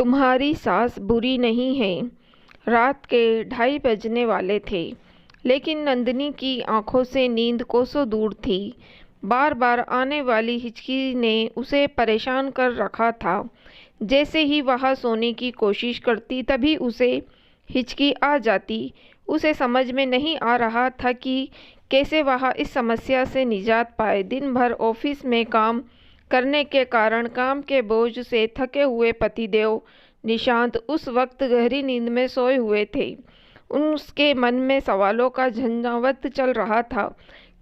तुम्हारी सास बुरी नहीं है। रात के 2:30 बजने वाले थे, लेकिन नंदिनी की आंखों से नींद कोसों दूर थी। बार बार आने वाली हिचकी ने उसे परेशान कर रखा था। जैसे ही वह सोने की कोशिश करती तभी उसे हिचकी आ जाती। उसे समझ में नहीं आ रहा था कि कैसे वह इस समस्या से निजात पाए। दिन भर ऑफिस में काम करने के कारण काम के बोझ से थके हुए पतिदेव निशांत उस वक्त गहरी नींद में सोए हुए थे। उसके मन में सवालों का झंझावात चल रहा था।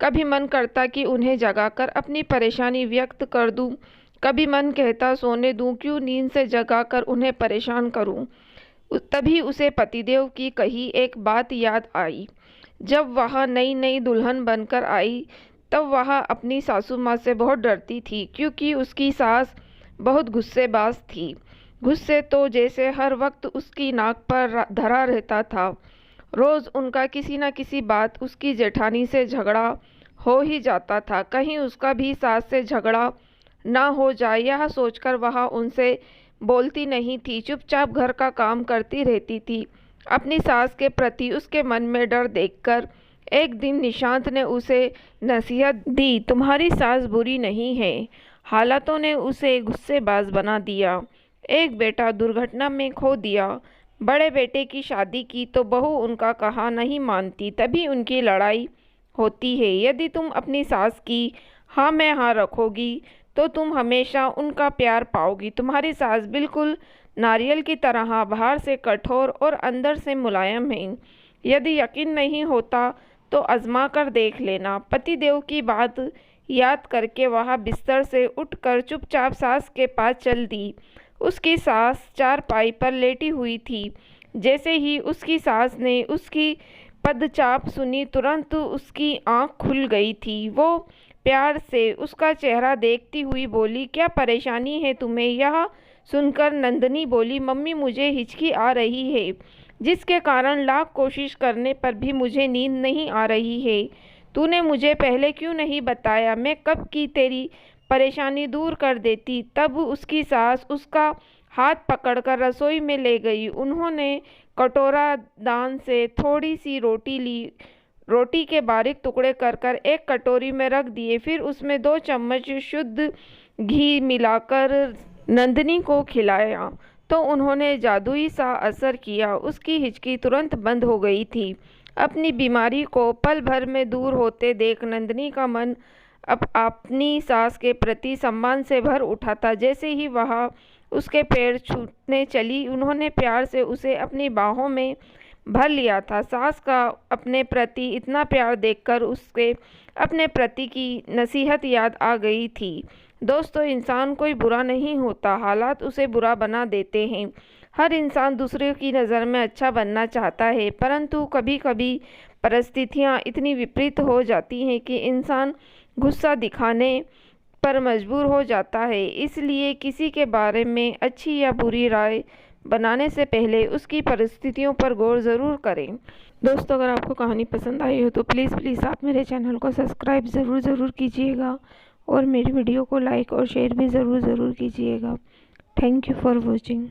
कभी मन करता कि उन्हें जगाकर अपनी परेशानी व्यक्त कर दूं, कभी मन कहता सोने दूं, क्यों नींद से जगाकर उन्हें परेशान करूं। तभी उसे पतिदेव की कही एक बात याद आई। जब वह नई नई दुल्हन बनकर आई तब वह अपनी सासू माँ से बहुत डरती थी, क्योंकि उसकी सास बहुत गुस्सेबाज थी। गुस्से तो जैसे हर वक्त उसकी नाक पर धरा रहता था। रोज उनका किसी न किसी बात उसकी जेठानी से झगड़ा हो ही जाता था। कहीं उसका भी सास से झगड़ा ना हो जाए, यह सोचकर वह उनसे बोलती नहीं थी। चुपचाप घर का काम करती रहती थी। अपनी सास के प्रति उसके मन में डर देखकर एक दिन निशांत ने उसे नसीहत दी, तुम्हारी सास बुरी नहीं है, हालातों ने उसे गुस्सेबाज बना दिया। एक बेटा दुर्घटना में खो दिया, बड़े बेटे की शादी की तो बहू उनका कहा नहीं मानती, तभी उनकी लड़ाई होती है। यदि तुम अपनी सास की हाँ में हाँ रखोगी तो तुम हमेशा उनका प्यार पाओगी। तुम्हारी सास बिल्कुल नारियल की तरह बाहर से कठोर और अंदर से मुलायम है। यदि यकीन नहीं होता तो आजमा कर देख लेना। पतिदेव की बात याद करके वह बिस्तर से उठकर चुपचाप सास के पास चल दी। उसकी सास चारपाई पर लेटी हुई थी। जैसे ही उसकी सास ने उसकी पदचाप सुनी, तुरंत उसकी आंख खुल गई थी। वो प्यार से उसका चेहरा देखती हुई बोली, क्या परेशानी है तुम्हें? यह सुनकर नंदिनी बोली, मम्मी मुझे हिचकी आ रही है, जिसके कारण लाख कोशिश करने पर भी मुझे नींद नहीं आ रही है। तूने मुझे पहले क्यों नहीं बताया? मैं कब की तेरी परेशानी दूर कर देती। तब उसकी सास उसका हाथ पकड़कर रसोई में ले गई। उन्होंने कटोरा दान से थोड़ी सी रोटी ली, रोटी के बारीक टुकड़े कर कर एक कटोरी में रख दिए, फिर उसमें 2 चम्मच शुद्ध घी मिलाकर नंदिनी को खिलाया तो उन्होंने जादुई सा असर किया। उसकी हिचकी तुरंत बंद हो गई थी। अपनी बीमारी को पल भर में दूर होते देख नंदिनी का मन अब अपनी सास के प्रति सम्मान से भर उठा था। जैसे ही वह उसके पैर छूने चली, उन्होंने प्यार से उसे अपनी बाहों में भर लिया था। सास का अपने प्रति इतना प्यार देखकर उसके अपने प्रति की नसीहत याद आ गई थी। दोस्तों, इंसान कोई बुरा नहीं होता, हालात उसे बुरा बना देते हैं। हर इंसान दूसरे की नज़र में अच्छा बनना चाहता है, परंतु कभी कभी परिस्थितियाँ इतनी विपरीत हो जाती हैं कि इंसान गुस्सा दिखाने पर मजबूर हो जाता है। इसलिए किसी के बारे में अच्छी या बुरी राय बनाने से पहले उसकी परिस्थितियों पर गौर ज़रूर करें। दोस्तों, अगर आपको कहानी पसंद आई हो तो प्लीज़ आप मेरे चैनल को सब्सक्राइब ज़रूर कीजिएगा और मेरी वीडियो को लाइक और शेयर भी ज़रूर कीजिएगा। Thank you for watching.